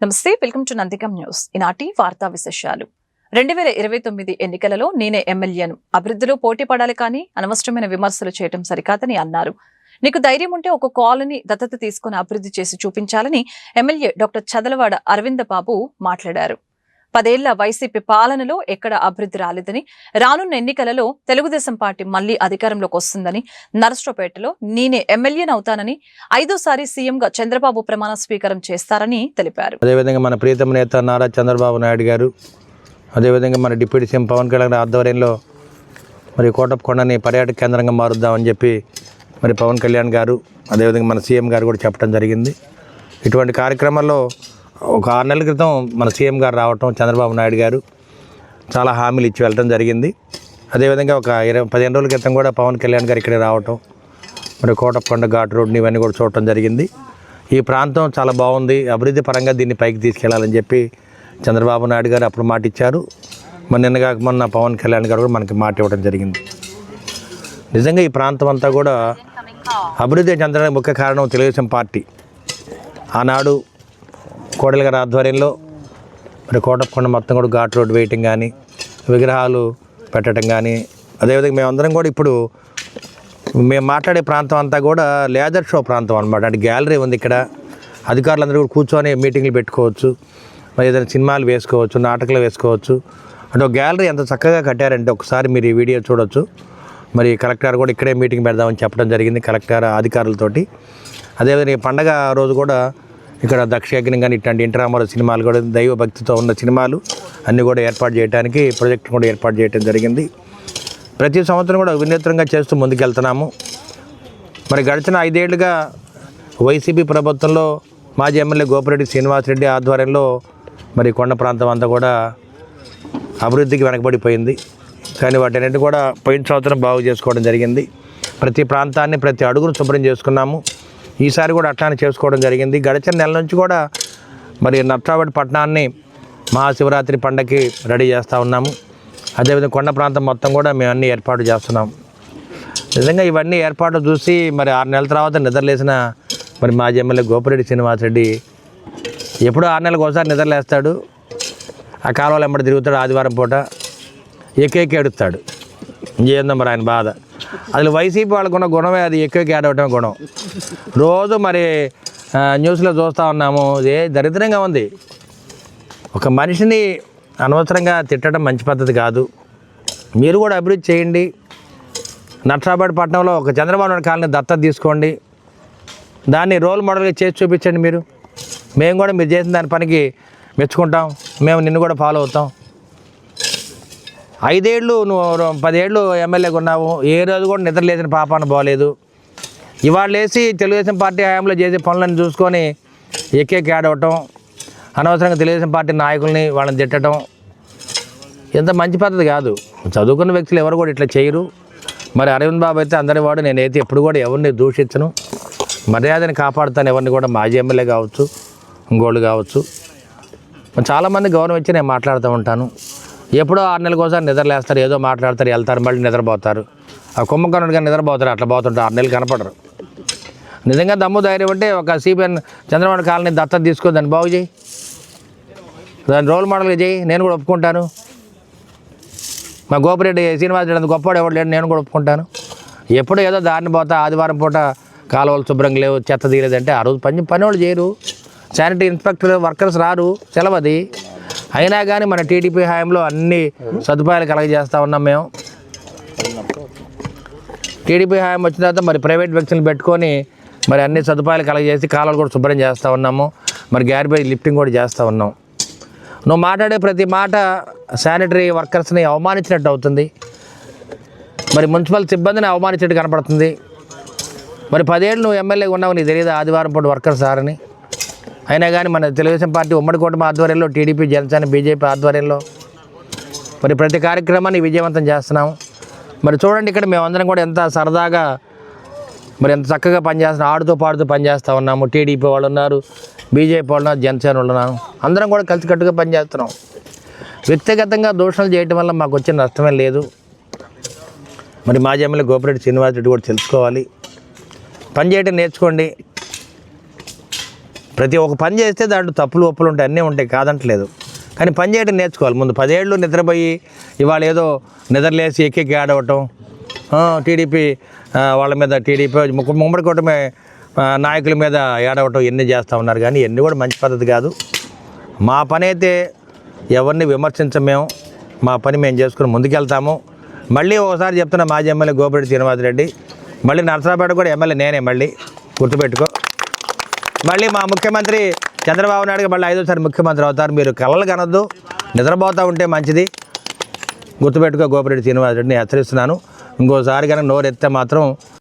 నమస్తే, welcome to Nandigam news. ఈనాటి వార్తా విశేషాలు. 2029 ఎన్నికలలో నేనే ఎమ్మెల్యేను, అభివృద్ధిలో పోటీ పడాలి కానీ అనవసరమైన విమర్శలు చేయడం సరికాదని అన్నారు. నీకు ధైర్యం ఉంటే ఒక కాలనీ దత్తత తీసుకుని అభివృద్ధి చేసి చూపించాలని ఎమ్మెల్యే డాక్టర్ చదలవాడ అరవింద బాబు మాట్లాడారు. 10 ఏళ్ల వైసీపీ పాలనలో ఎక్కడ అభివృద్ధి రాలేదని, రానున్న ఎన్నికలలో తెలుగుదేశం పార్టీ మళ్లీ అధికారంలోకి వస్తుందని, నరసరావుపేటలో నేనే ఎమ్మెల్యేనవుతానని, 5వ సీఎంగా చంద్రబాబు ప్రమాణ స్వీకారం చేస్తారని తెలిపారు. అదేవిధంగా మన ప్రియతమ నేత నారా చంద్రబాబు నాయుడు గారు, అదేవిధంగా మన డిప్యూటీ సీఎం పవన్ కళ్యాణ్ ఆధ్వర్యంలో మరి కోటప్పకొండని పర్యాటక కేంద్రంగా మారుద్దామని చెప్పి మరి పవన్ కళ్యాణ్ గారు, అదేవిధంగా మన సీఎం గారు కూడా చెప్పడం జరిగింది. ఇటువంటి కార్యక్రమాల్లో ఒక 6 నెలల క్రితం మన సీఎం గారు రావటం, చంద్రబాబు నాయుడు గారు చాలా హామీలు ఇచ్చి వెళ్ళటం జరిగింది. అదేవిధంగా ఒక 15 రోజుల క్రితం కూడా పవన్ కళ్యాణ్ గారు ఇక్కడే రావటం, మరి కోటప్పకొండ ఘాట్ రోడ్ని ఇవన్నీ కూడా చూడటం జరిగింది. ఈ ప్రాంతం చాలా బాగుంది, అభివృద్ధి పరంగా దీన్ని పైకి తీసుకెళ్లాలని చెప్పి చంద్రబాబు నాయుడు గారు అప్పుడు మాట ఇచ్చారు. మరి నిన్నగా మొన్న పవన్ కళ్యాణ్ గారు కూడా మనకి మాట ఇవ్వడం జరిగింది. నిజంగా ఈ ప్రాంతం అంతా కూడా అభివృద్ధి చెందడానికి ముఖ్య కారణం తెలుగుదేశం పార్టీ. ఆనాడు కోడెల గారి ఆధ్వర్యంలో మరి కోటప్పకొండ మొత్తం కూడా ఘాట్ రోడ్ వేయటం కానీ, విగ్రహాలు పెట్టడం కానీ, అదేవిధంగా మేమందరం కూడా ఇప్పుడు మేము మాట్లాడే ప్రాంతం అంతా కూడా లేజర్ షో ప్రాంతం అనమాట. అంటే గ్యాలరీ ఉంది ఇక్కడ, అధికారులందరూ కూడా కూర్చొని మీటింగ్లు పెట్టుకోవచ్చు, మరి ఏదైనా సినిమాలు వేసుకోవచ్చు, నాటకాలు వేసుకోవచ్చు. అంటే ఒక గ్యాలరీ ఎంత చక్కగా కట్టారంటే ఒకసారి మీరు ఈ వీడియో చూడొచ్చు. మరి కలెక్టర్ కూడా ఇక్కడే మీటింగ్ పెడదామని చెప్పడం జరిగింది కలెక్టర్ అధికారులతోటి. అదేవిధంగా ఈ పండగ రోజు కూడా ఇక్కడ దక్షయజ్ఞం కానీ ఇట్లాంటి ఇంటరామాల సినిమాలు కూడా దైవ భక్తితో ఉన్న సినిమాలు అన్నీ కూడా ఏర్పాటు చేయడానికి ప్రాజెక్ట్ కూడా ఏర్పాటు చేయడం జరిగింది. ప్రతి సంవత్సరం కూడా వినూత్నంగా చేస్తూ ముందుకెళ్తున్నాము. మరి గడిచిన 5 ఏళ్లుగా వైసీపీ ప్రభుత్వంలో మాజీ ఎమ్మెల్యే గోపిరెడ్డి శ్రీనివాసరెడ్డి ఆధ్వర్యంలో మరి కొండ ప్రాంతం అంతా కూడా అభివృద్ధికి వెనకబడిపోయింది. కానీ వాటన్నింటి కూడా పోయిన సంవత్సరం బాగు చేసుకోవడం జరిగింది. ప్రతి ప్రాంతాన్ని ప్రతి అడుగును శుభ్రం చేసుకున్నాము. ఈసారి కూడా అట్లానే చేసుకోవడం జరిగింది. గడిచిన నెల నుంచి కూడా మరి నరసరావుపేట పట్టణాన్ని మహాశివరాత్రి పండగకి రెడీ చేస్తూ ఉన్నాము. అదేవిధంగా కొండ ప్రాంతం మొత్తం కూడా మేము అన్నీ ఏర్పాటు చేస్తున్నాం. నిజంగా ఇవన్నీ ఏర్పాట్లు చూసి మరి 6 నెలల తర్వాత నిద్రలేసిన మరి మాజీ ఎమ్మెల్యే గోపిరెడ్డి శ్రీనివాసరెడ్డి ఎప్పుడో 6 నెలలకు ఒకసారి నిద్రలేస్తాడు. ఆ కాలువలు వెంబడి తిరుగుతాడు, ఆదివారం పూట ఎక్కేకి ఏడుస్తాడు. ఏందో మరి ఆయన బాధ. అసలు వైసీపీ వాళ్ళకున్న గుణమే అది, ఎక్కువకి ఏడవటమే గుణం. రోజు మరి న్యూస్లో చూస్తూ ఉన్నాము, ఏ దరిద్రంగా ఉంది. ఒక మనిషిని అనవసరంగా తిట్టడం మంచి పద్ధతి కాదు. మీరు కూడా అభివృద్ధి చేయండి. నరసరావుపేట పట్టణంలో ఒక చంద్రబాబు నాయుడు కాలనీ దత్తత తీసుకోండి, దాన్ని రోల్ మోడల్గా చేసి చూపించండి. మేము కూడా మీరు చేసిన దాని పనికి మెచ్చుకుంటాం, మేము నిన్ను కూడా ఫాలో అవుతాం. 5 ఏళ్ళు నువ్వు 10 ఏళ్ళు ఎమ్మెల్యేగా ఉన్నావు, ఏ రోజు కూడా నిద్ర లేచిన పాపాన పోలేదు. ఇవాళ లేచి తెలుగుదేశం పార్టీ హయాంలో చేసే పనులను చూసుకొని ఎక్కేకి ఆడవటం, అనవసరంగా తెలుగుదేశం పార్టీ నాయకుల్ని వాళ్ళని తిట్టడం ఎంత మంచి పద్ధతి కాదు. చదువుకున్న వ్యక్తులు ఎవరు కూడా ఇట్లా చేయరు. మరి అరవింద్ బాబు అయితే అందరి వాడు, నేనైతే ఎప్పుడు కూడా ఎవరిని దూషించను, మర్యాదని కాపాడుతాను. ఎవరిని కూడా మాజీ ఎమ్మెల్యే కావచ్చు, ఇంకోళ్ళు కావచ్చు. చాలామంది గౌరవం ఇచ్చి నేను మాట్లాడుతూ ఉంటాను. ఎప్పుడో 6 నెలలకు ఒకసారి నిద్రలేస్తారు, ఏదో మాట్లాడతారు, వెళ్తారు, మళ్ళీ నిద్రపోతారు. ఆ కుంభకర్ణుడిగా నిద్రపోతారు, అట్లా పోతుంటారు, 6 నెలలు కనపడరు. నిజంగా దమ్ము ధైర్యం అంటే ఒక సిపిఎన్ చంద్రబాబు కాలనీ దత్తత తీసుకొని దాన్ని బాగు చేయి, దాన్ని రోల్ మోడల్గా చేయి, నేను కూడా ఒప్పుకుంటాను. మా గోపిరెడ్డి శ్రీనివాసరెడ్డి అంత గొప్పవాడు ఎవడు లేడు, నేను కూడా ఒప్పుకుంటాను. ఎప్పుడో ఏదో దారిని పోతా, ఆదివారం పూట కాలువలు శుభ్రంగా లేవు, చెత్త తీయలేదంటే ఆ రోజు పని వాళ్ళు చేయరు, శానిటరీ ఇన్స్పెక్టర్ వర్కర్స్ రారు, సెలవది. అయినా కానీ మన టీడీపీ హయాంలో అన్ని సదుపాయాలు కలగజేస్తూ ఉన్నాం మేము. టీడీపీ హయాం వచ్చిన తర్వాత మరి ప్రైవేట్ వ్యక్తులను పెట్టుకొని మరి అన్ని సదుపాయాలు కలగజేసి కాలువలు కూడా శుభ్రం చేస్తూ ఉన్నాము. మరి గ్యార్బేజ్ లిఫ్టింగ్ కూడా చేస్తూ ఉన్నాం. నువ్వు మాట్లాడే ప్రతి మాట శానిటరీ వర్కర్స్ని అవమానించినట్టు అవుతుంది, మరి మున్సిపల్ సిబ్బందిని అవమానించినట్టు కనపడుతుంది. మరి 10 ఏళ్ళు నువ్వు ఎమ్మెల్యేగా ఉన్నావు, నీకు తెలియదు ఆదివారం పూట వర్కర్స్ సారని. అయినా కానీ మన తెలుగుదేశం పార్టీ ఉమ్మడి కూటమి ఆధ్వర్యంలో, టీడీపీ జనసేన బీజేపీ ఆధ్వర్యంలో మరి ప్రతి కార్యక్రమాన్ని విజయవంతం చేస్తున్నాము. మరి చూడండి, ఇక్కడ మేమందరం కూడా ఎంత సరదాగా మరి ఎంత చక్కగా పనిచేస్తున్నాం, ఆడుతూ పాడుతూ పనిచేస్తూ ఉన్నాము. టీడీపీ వాళ్ళు ఉన్నారు, బీజేపీ వాళ్ళు ఉన్నారు, జనసేన వాళ్ళు ఉన్నారు, అందరం కూడా కలిసికట్టుగా పనిచేస్తున్నాం. వ్యక్తిగతంగా దూషణలు చేయడం వల్ల మాకు వచ్చిన నష్టమే లేదు. మరి మాజీ ఎమ్మెల్యే గోపిరెడ్డి శ్రీనివాసరెడ్డి కూడా తెలుసుకోవాలి, పనిచేయడం నేర్చుకోండి. ప్రతి ఒక్క పని చేస్తే దాంట్లో తప్పులు ఒప్పులు ఉంటాయి, అన్నీ ఉంటాయి, కాదంటలేదు. కానీ పని చేయడం నేర్చుకోవాలి. ముందు 10 ఏళ్ళు నిద్రపోయి ఇవాళ ఏదో నిద్రలేసి ఎక్కి ఆడవటం, టీడీపీ వాళ్ళ మీద, టీడీపీ ముమ్మడి కూటమి నాయకుల మీద ఏడవటం ఇవన్నీ చేస్తూ ఉన్నారు. కానీ ఇవన్నీ కూడా మంచి పద్ధతి కాదు. మా పని అయితే ఎవరిని విమర్శించం, మేము మా పని మేము చేసుకుని ముందుకెళ్తాము. మళ్ళీ ఒకసారి చెప్తున్నా, మాజీ ఎమ్మెల్యే గోపిరెడ్డి శ్రీనివాసరెడ్డి, మళ్ళీ నరసరావుపేట కూడా ఎమ్మెల్యే నేనే, మళ్ళీ గుర్తుపెట్టుకో. మళ్ళీ మా ముఖ్యమంత్రి చంద్రబాబు నాయుడు మళ్ళీ 5వ సారి ముఖ్యమంత్రి అవుతారు. మీరు కలలు కనొద్దు, నిద్రపోతూ ఉంటే మంచిది. గుర్తుపెట్టుకో గోపిరెడ్డి శ్రీనివాసరెడ్డిని హెచ్చరిస్తున్నాను. ఇంకోసారి కనుక నోరెత్తే మాత్రం